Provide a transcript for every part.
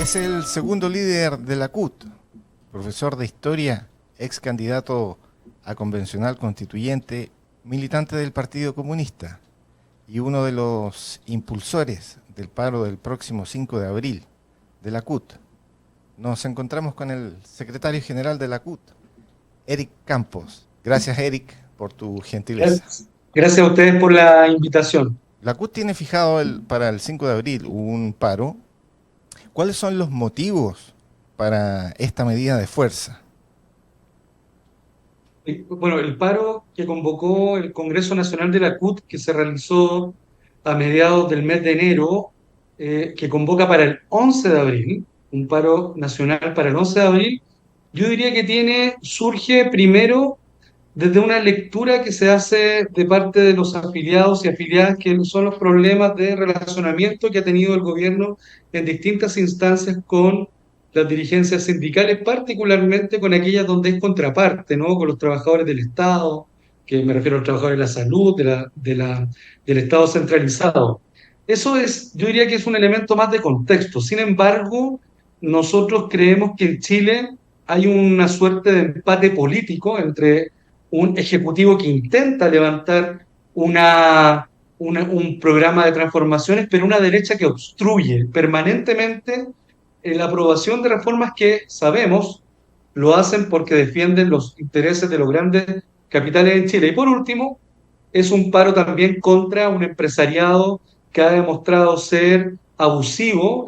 Es el segundo líder de la CUT, profesor de historia, ex candidato a convencional constituyente, militante del Partido Comunista y uno de los impulsores del paro del próximo 5 de abril de la CUT. Nos encontramos con el secretario general de la CUT, Eric Campos. Gracias, Eric, por tu gentileza. Gracias a ustedes por la invitación. La CUT tiene fijado para el 5 de abril un paro. ¿Cuáles son los motivos para esta medida de fuerza? Bueno, el paro que convocó el Congreso Nacional de la CUT, que se realizó a mediados del mes de enero, que convoca para el 11 de abril, un paro nacional para el 11 de abril, yo diría que surge primero desde una lectura que se hace de parte de los afiliados y afiliadas, que son los problemas de relacionamiento que ha tenido el gobierno en distintas instancias con las dirigencias sindicales, particularmente con aquellas donde es contraparte, ¿no? Con los trabajadores del Estado, que me refiero a los trabajadores de la salud, del Estado centralizado. Eso es, yo diría que es un elemento más de contexto. Sin embargo, nosotros creemos que en Chile hay una suerte de empate político entre un ejecutivo que intenta levantar un programa de transformaciones, pero una derecha que obstruye permanentemente la aprobación de reformas que sabemos lo hacen porque defienden los intereses de los grandes capitales en Chile. Y por último, es un paro también contra un empresariado que ha demostrado ser abusivo.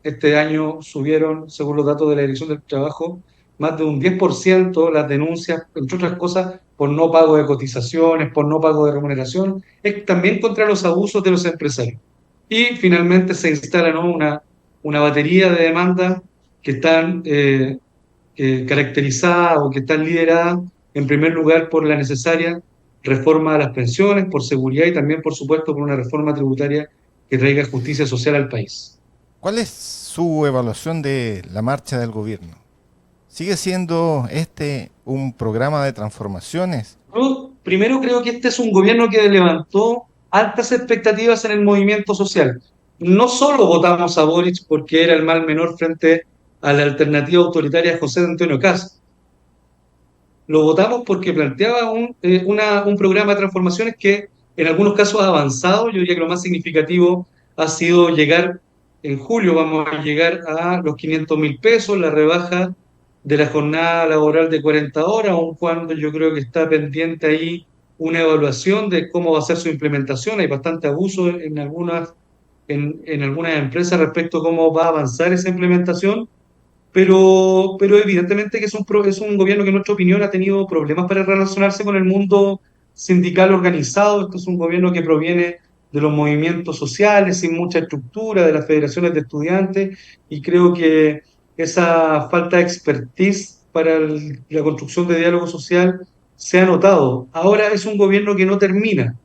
Este año subieron, según los datos de la Dirección del Trabajo, más de un 10% las denuncias, entre otras cosas, por no pago de cotizaciones, por no pago de remuneración, es también contra los abusos de los empresarios. Y finalmente se instala, ¿no?, una batería de demandas que están caracterizadas o que están lideradas en primer lugar por la necesaria reforma a las pensiones, por seguridad y también, por supuesto, por una reforma tributaria que traiga justicia social al país. ¿Cuál es su evaluación de la marcha del gobierno? ¿Sigue siendo este un programa de transformaciones? Yo primero creo que este es un gobierno que levantó altas expectativas en el movimiento social. No solo votamos a Boric porque era el mal menor frente a la alternativa autoritaria de José Antonio Kast. Lo votamos porque planteaba un programa de transformaciones que en algunos casos ha avanzado. Yo diría que lo más significativo ha sido llegar, en julio vamos a llegar a los 500.000 pesos, la rebaja de la jornada laboral de 40 horas, aun cuando yo creo que está pendiente ahí una evaluación de cómo va a ser su implementación. Hay bastante abuso en algunas empresas respecto a cómo va a avanzar esa implementación, pero evidentemente que es un gobierno que en nuestra opinión ha tenido problemas para relacionarse con el mundo sindical organizado. Esto es un gobierno que proviene de los movimientos sociales, sin mucha estructura, de las federaciones de estudiantes, y creo que esa falta de expertise para la construcción de diálogo social se ha notado. Ahora es un gobierno que no termina,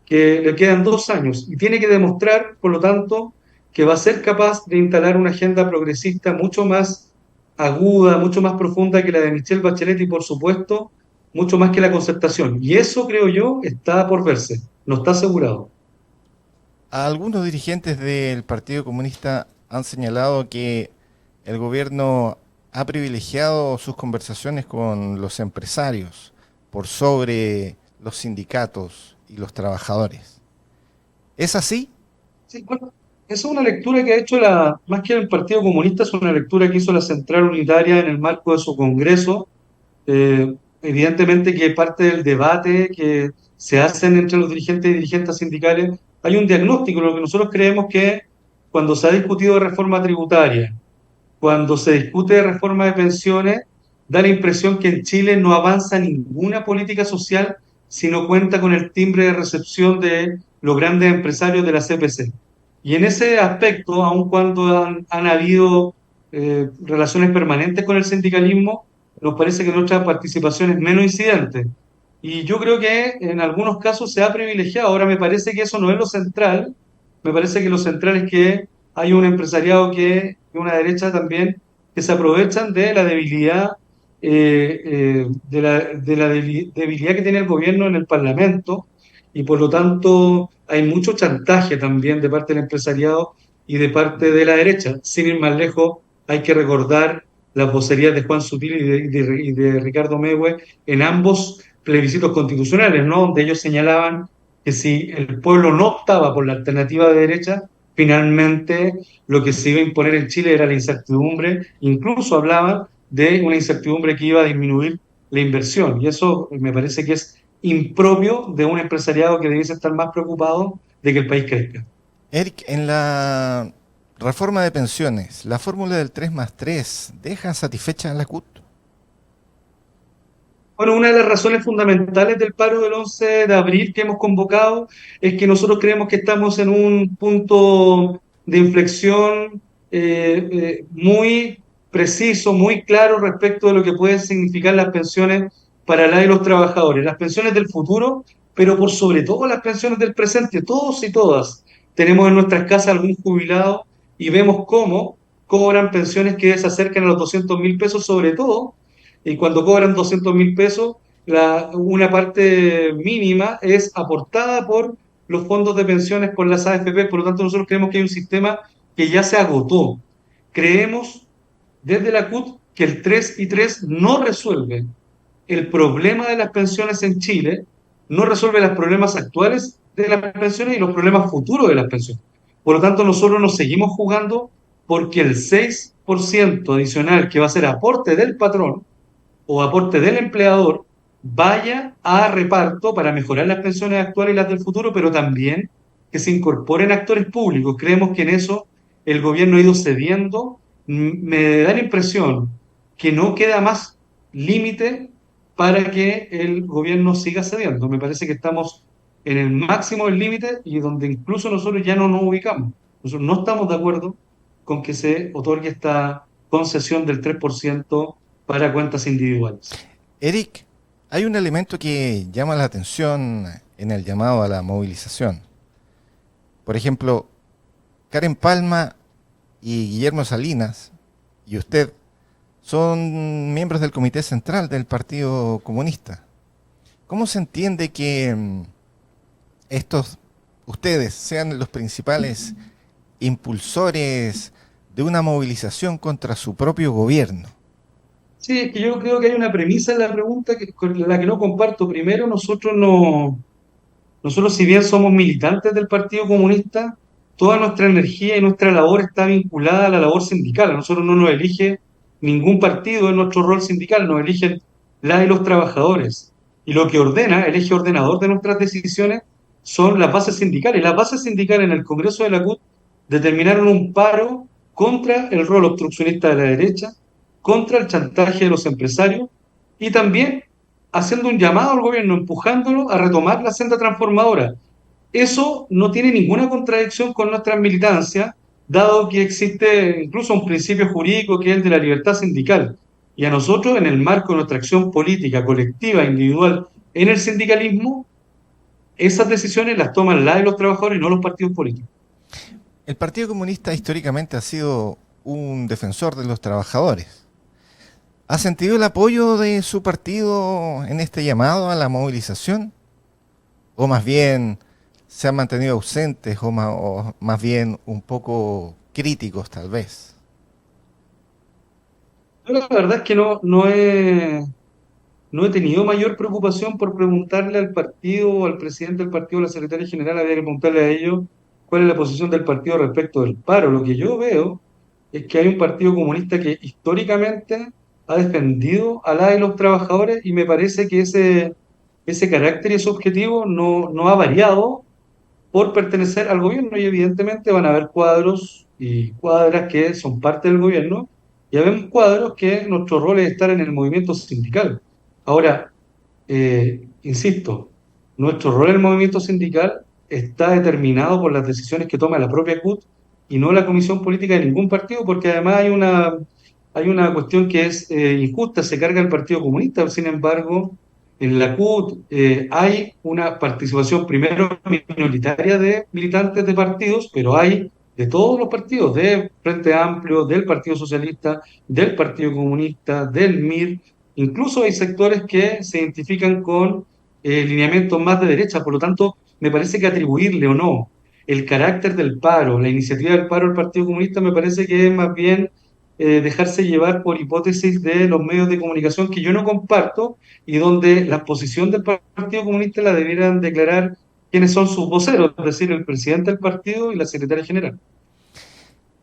que le quedan 2 años y tiene que demostrar, por lo tanto, que va a ser capaz de instalar una agenda progresista mucho más aguda, mucho más profunda que la de Michelle Bachelet y, por supuesto, mucho más que la concertación. Y eso, creo yo, está por verse, no está asegurado. Algunos dirigentes del Partido Comunista han señalado que el gobierno ha privilegiado sus conversaciones con los empresarios por sobre los sindicatos y los trabajadores. ¿Es así? Sí, bueno, esa es una lectura que ha hecho más que el Partido Comunista, es una lectura que hizo la Central Unitaria en el marco de su Congreso. Evidentemente que parte del debate que se hacen entre los dirigentes y dirigentes sindicales, hay un diagnóstico. Lo que nosotros creemos que cuando se ha discutido de reforma tributaria, cuando se discute de reforma de pensiones, da la impresión que en Chile no avanza ninguna política social si no cuenta con el timbre de recepción de los grandes empresarios de la CPC. Y en ese aspecto, aun cuando han habido relaciones permanentes con el sindicalismo, nos parece que nuestra participación es menos incidente. Y yo creo que en algunos casos se ha privilegiado. Ahora me parece que eso no es lo central. Me parece que lo central es que hay un empresariado y una derecha también que se aprovechan de la debilidad, debilidad que tiene el gobierno en el Parlamento, y por lo tanto hay mucho chantaje también de parte del empresariado y de parte de la derecha. Sin ir más lejos, hay que recordar las vocerías de Juan Sutil y de Ricardo Mewe en ambos plebiscitos constitucionales, ¿no? Donde ellos señalaban que si el pueblo no optaba por la alternativa de derecha, finalmente lo que se iba a imponer en Chile era la incertidumbre, incluso hablaban de una incertidumbre que iba a disminuir la inversión, y eso me parece que es impropio de un empresariado que debiese estar más preocupado de que el país crezca. Eric, en la reforma de pensiones, ¿la fórmula del 3 más 3 deja satisfecha a la CUT? Bueno, una de las razones fundamentales del paro del 11 de abril que hemos convocado es que nosotros creemos que estamos en un punto de inflexión muy preciso, muy claro respecto de lo que pueden significar las pensiones para la y los trabajadores, las pensiones del futuro, pero por sobre todo las pensiones del presente. Todos y todas tenemos en nuestras casas algún jubilado y vemos cómo cobran pensiones que se acercan a los 200.000 pesos, sobre todo y cuando cobran 200.000 pesos, una parte mínima es aportada por los fondos de pensiones, por las AFP. Por lo tanto, nosotros creemos que hay un sistema que ya se agotó. Creemos desde la CUT que el 3 y 3 no resuelve el problema de las pensiones en Chile, no resuelve los problemas actuales de las pensiones y los problemas futuros de las pensiones. Por lo tanto, nosotros nos seguimos jugando porque el 6% adicional que va a ser aporte del patrón o aporte del empleador vaya a reparto para mejorar las pensiones actuales y las del futuro, pero también que se incorporen actores públicos. Creemos que en eso el gobierno ha ido cediendo. Me da la impresión que no queda más límite para que el gobierno siga cediendo. Me parece que estamos en el máximo del límite y donde incluso nosotros ya no nos ubicamos. Nosotros no estamos de acuerdo con que se otorgue esta concesión del 3% para cuentas individuales. Eric, hay un elemento que llama la atención en el llamado a la movilización. Por ejemplo, Karen Palma y Guillermo Salinas y usted son miembros del Comité Central del Partido Comunista. ¿Cómo se entiende que estos, ustedes, sean los principales impulsores de una movilización contra su propio gobierno? Sí, es que yo creo que hay una premisa en la pregunta con la que no comparto. Primero, nosotros no, nosotros si bien somos militantes del Partido Comunista, toda nuestra energía y nuestra labor está vinculada a la labor sindical. A nosotros no nos elige ningún partido en nuestro rol sindical, nos eligen la y los trabajadores. Y lo que ordena, el eje ordenador de nuestras decisiones, son las bases sindicales. Las bases sindicales en el Congreso de la CUT determinaron un paro contra el rol obstruccionista de la derecha, contra el chantaje de los empresarios y también haciendo un llamado al gobierno, empujándolo a retomar la senda transformadora. Eso no tiene ninguna contradicción con nuestra militancia, dado que existe incluso un principio jurídico que es el de la libertad sindical. Y a nosotros, en el marco de nuestra acción política, colectiva, individual, en el sindicalismo, esas decisiones las toman la de los trabajadores y no los partidos políticos. El Partido Comunista históricamente ha sido un defensor de los trabajadores. ¿Ha sentido el apoyo de su partido en este llamado a la movilización? ¿O más bien se han mantenido ausentes o más bien un poco críticos tal vez? Yo la verdad es que no he tenido mayor preocupación por preguntarle al partido, o al presidente del partido, o a la secretaria general, había que preguntarle a ellos cuál es la posición del partido respecto del paro. Lo que yo veo es que hay un partido comunista que históricamente ha defendido a la y los trabajadores y me parece que ese carácter y ese objetivo no ha variado por pertenecer al gobierno y evidentemente van a haber cuadros y cuadras que son parte del gobierno y habemos cuadros que nuestro rol es estar en el movimiento sindical. Ahora, insisto, nuestro rol en el movimiento sindical está determinado por las decisiones que toma la propia CUT y no la comisión política de ningún partido, porque además hay una cuestión que es injusta, se carga el Partido Comunista. Sin embargo, en la CUT hay una participación primero minoritaria de militantes de partidos, pero hay de todos los partidos, de Frente Amplio, del Partido Socialista, del Partido Comunista, del MIR. Incluso hay sectores que se identifican con lineamientos más de derecha. Por lo tanto, me parece que atribuirle o no el carácter del paro, la iniciativa del paro del Partido Comunista me parece que es más bien dejarse llevar por hipótesis de los medios de comunicación que yo no comparto y donde la posición del Partido Comunista la debieran declarar quienes son sus voceros, es decir, el presidente del partido y la secretaria general.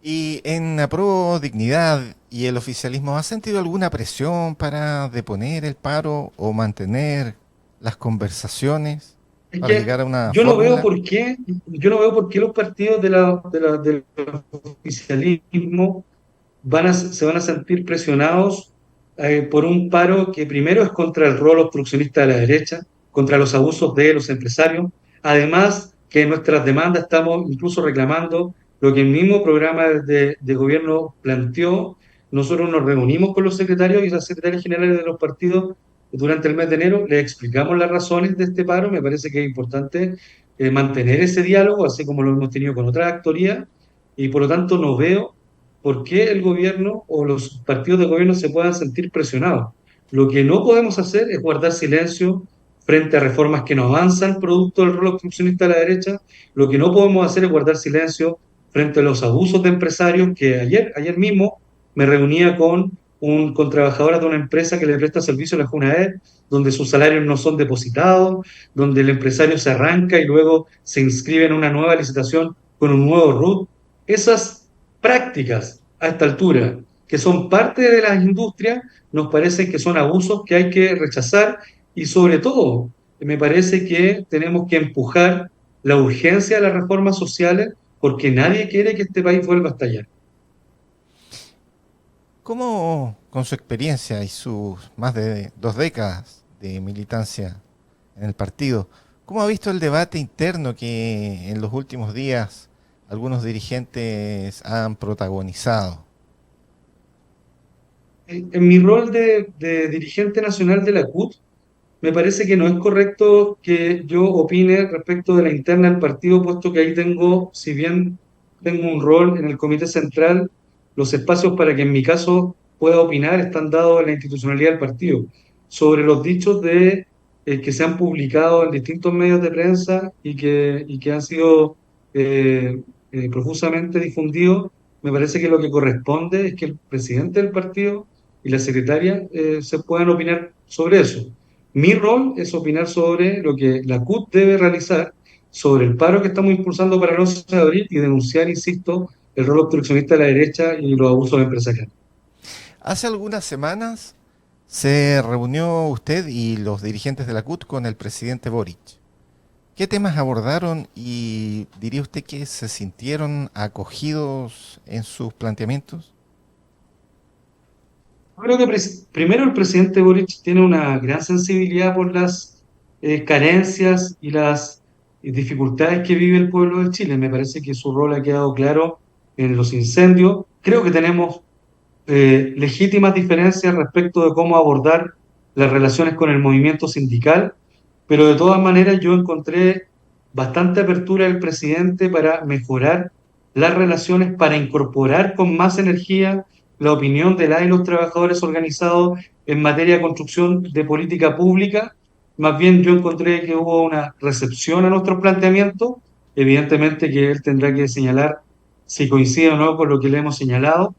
Y en Apruebo Dignidad y el oficialismo, ¿ha sentido alguna presión para deponer el paro o mantener las conversaciones Es para que llegar a una yo no veo fórmula? por qué, yo no veo por qué los partidos del oficialismo se van a sentir presionados por un paro que primero es contra el rol obstruccionista de la derecha, contra los abusos de los empresarios, además que en nuestras demandas estamos incluso reclamando lo que el mismo programa de gobierno planteó. Nosotros nos reunimos con los secretarios y las secretarias generales de los partidos durante el mes de enero, les explicamos las razones de este paro, me parece que es importante mantener ese diálogo, así como lo hemos tenido con otras actorías, y por lo tanto no veo por qué el gobierno o los partidos de gobierno se puedan sentir presionados. Lo que no podemos hacer es guardar silencio frente a reformas que no avanzan producto del rol obstruccionista de la derecha. Lo que no podemos hacer es guardar silencio frente a los abusos de empresarios que ayer mismo me reunía con trabajadoras de una empresa que le presta servicio a la Junaed, donde sus salarios no son depositados, donde el empresario se arranca y luego se inscribe en una nueva licitación con un nuevo RUT. Esas prácticas a esta altura, que son parte de las industrias, nos parece que son abusos que hay que rechazar y sobre todo me parece que tenemos que empujar la urgencia de las reformas sociales porque nadie quiere que este país vuelva a estallar. ¿Cómo, con su experiencia y sus más de 2 décadas de militancia en el partido, cómo ha visto el debate interno que en los últimos días algunos dirigentes han protagonizado? En mi rol de dirigente nacional de la CUT, me parece que no es correcto que yo opine respecto de la interna del partido, puesto que ahí tengo, si bien tengo un rol en el comité central, los espacios para que en mi caso pueda opinar están dados en la institucionalidad del partido. Sobre los dichos que se han publicado en distintos medios de prensa y que han sido profusamente difundidos, me parece que lo que corresponde es que el presidente del partido y la secretaria se puedan opinar sobre eso. Mi rol es opinar sobre lo que la CUT debe realizar, sobre el paro que estamos impulsando para el 11 de abril y denunciar, insisto, el rol obstruccionista de la derecha y los abusos empresariales. Hace algunas semanas se reunió usted y los dirigentes de la CUT con el presidente Boric. ¿Qué temas abordaron y diría usted que se sintieron acogidos en sus planteamientos? Creo que primero el presidente Boric tiene una gran sensibilidad por las carencias y las dificultades que vive el pueblo de Chile. Me parece que su rol ha quedado claro en los incendios. Creo que tenemos legítimas diferencias respecto de cómo abordar las relaciones con el movimiento sindical, pero de todas maneras yo encontré bastante apertura del presidente para mejorar las relaciones, para incorporar con más energía la opinión de las y los trabajadores organizados en materia de construcción de política pública. Más bien yo encontré que hubo una recepción a nuestros planteamientos. Evidentemente que él tendrá que señalar si coincide o no con lo que le hemos señalado,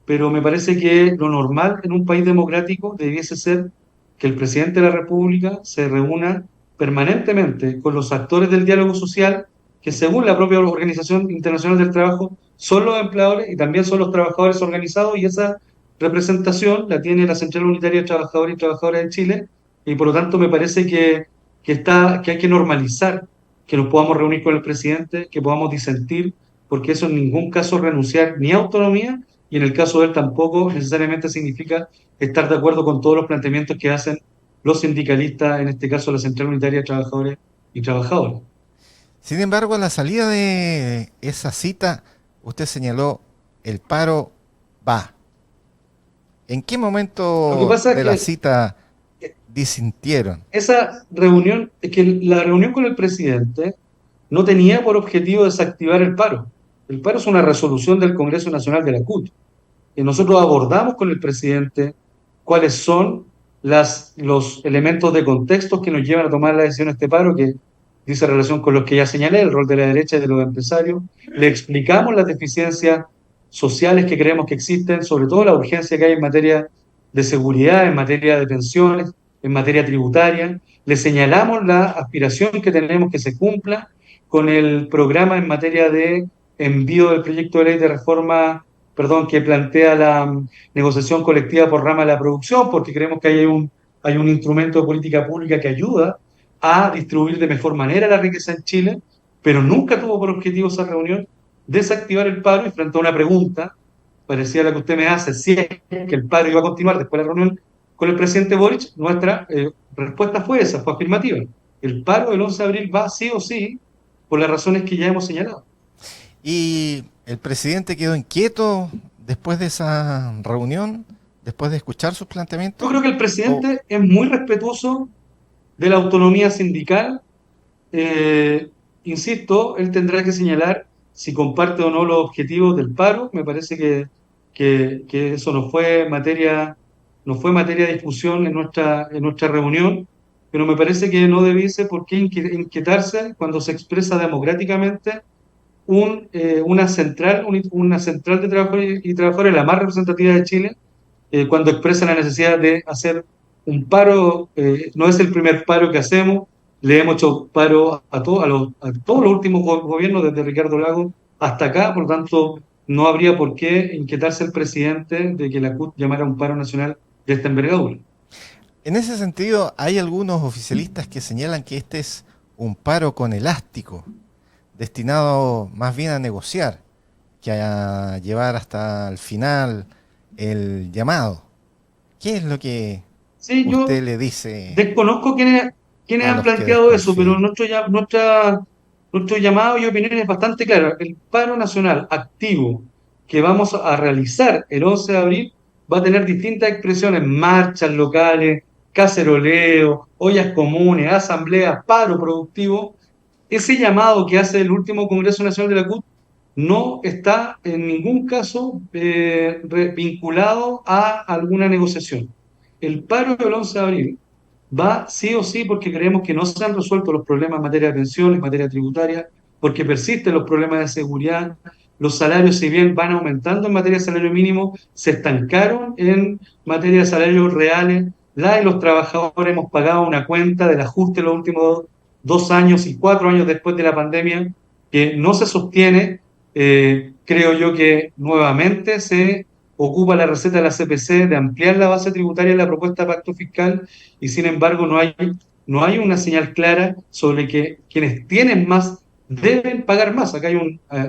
pero me parece que lo normal en un país democrático debiese ser que el presidente de la República se reúna permanentemente con los actores del diálogo social, que según la propia Organización Internacional del Trabajo son los empleadores y también son los trabajadores organizados, y esa representación la tiene la Central Unitaria de Trabajadores y Trabajadoras de Chile, y por lo tanto me parece que hay que normalizar que nos podamos reunir con el presidente, que podamos disentir, porque eso en ningún caso es renunciar ni a autonomía y en el caso de él tampoco necesariamente significa estar de acuerdo con todos los planteamientos que hacen los sindicalistas, en este caso la Central Unitaria de Trabajadores y Trabajadoras. Sin embargo, a la salida de esa cita, usted señaló, el paro va. ¿En qué Lo que momento pasa es de la que cita disintieron? esa reunión, es que la reunión con el presidente no tenía por objetivo desactivar el paro. El paro es una resolución del Congreso Nacional de la CUT. Y nosotros abordamos con el presidente cuáles son los elementos de contexto que nos llevan a tomar la decisión de este paro, que dice relación con los que ya señalé, el rol de la derecha y de los empresarios. Le explicamos las deficiencias sociales que creemos que existen, sobre todo la urgencia que hay en materia de seguridad, en materia de pensiones, en materia tributaria. Le señalamos la aspiración que tenemos que se cumpla con el programa en materia de envío del proyecto de ley de reforma, perdón, que plantea la negociación colectiva por rama de la producción, porque creemos que hay un instrumento de política pública que ayuda a distribuir de mejor manera la riqueza en Chile, pero nunca tuvo por objetivo esa reunión desactivar el paro y frente a una pregunta parecida a la que usted me hace, si es que el paro iba a continuar después de la reunión con el presidente Boric, nuestra respuesta fue esa, fue afirmativa. El paro del 11 de abril va sí o sí por las razones que ya hemos señalado. Y el presidente quedó inquieto después de esa reunión, después de escuchar sus Yo planteamientos. creo que el O, presidente es muy respetuoso de la autonomía sindical. Eh, Insisto, él tendrá que señalar si comparte o no los objetivos del paro. Me parece que eso no fue materia de discusión en nuestra reunión, pero me parece que no debiese por qué inquietarse cuando se expresa democráticamente una central de trabajadores y trabajadoras, la más representativa de Chile, cuando expresa la necesidad de hacer un paro. No es el primer paro que hacemos, le hemos hecho paro a todos los últimos gobiernos, desde Ricardo Lago hasta acá, por lo tanto, no habría por qué inquietarse el presidente de que la CUT llamara a un paro nacional de esta envergadura. en ese sentido, hay algunos oficialistas que señalan que este es un paro con elástico, destinado más bien a negociar que a llevar hasta el final el llamado. ¿Qué es lo que Sí, usted yo le dice desconozco quiénes a han los que planteado eso, pero desconfían? nuestro llamado y opinión es bastante claro. El paro nacional activo que vamos a realizar el 11 de abril va a tener distintas expresiones: marchas locales, caceroleo, ollas comunes, asambleas, paro productivo. Ese llamado que hace el último Congreso Nacional de la CUT no está en ningún caso vinculado a alguna negociación. El paro del 11 de abril va sí o sí porque creemos que no se han resuelto los problemas en materia de pensiones, en materia tributaria, porque persisten los problemas de seguridad. Los salarios, si bien van aumentando en materia de salario mínimo, se estancaron en materia de salarios reales. La y los trabajadores hemos pagado una cuenta del ajuste en los últimos 2 años y 4 años después de la pandemia que no se sostiene. Creo yo que nuevamente se ocupa la receta de la CPC de ampliar la base tributaria en la propuesta de pacto fiscal y sin embargo no hay una señal clara sobre que quienes tienen más deben pagar más. Acá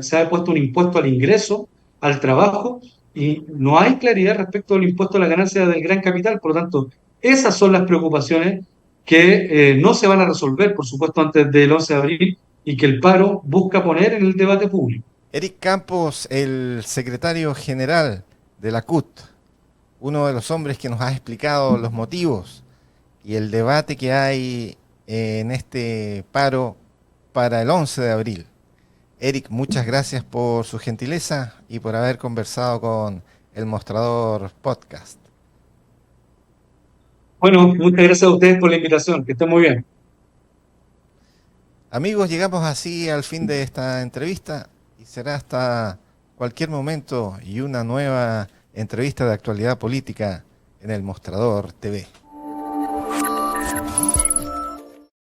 se ha puesto un impuesto al ingreso, al trabajo, y no hay claridad respecto al impuesto a la ganancia del gran capital. Por lo tanto, esas son las preocupaciones que no se van a resolver, por supuesto, antes del 11 de abril y que el paro busca poner en el debate público. Eric Campos, el secretario general de la CUT, uno de los hombres que nos ha explicado los motivos y el debate que hay en este paro para el 11 de abril. Eric, muchas gracias por su gentileza y por haber conversado con el Mostrador Podcast. Bueno, muchas gracias a ustedes por la invitación. Que estén muy bien. Amigos, llegamos así al fin de esta entrevista y será hasta cualquier momento y una nueva entrevista de actualidad política en el Mostrador TV.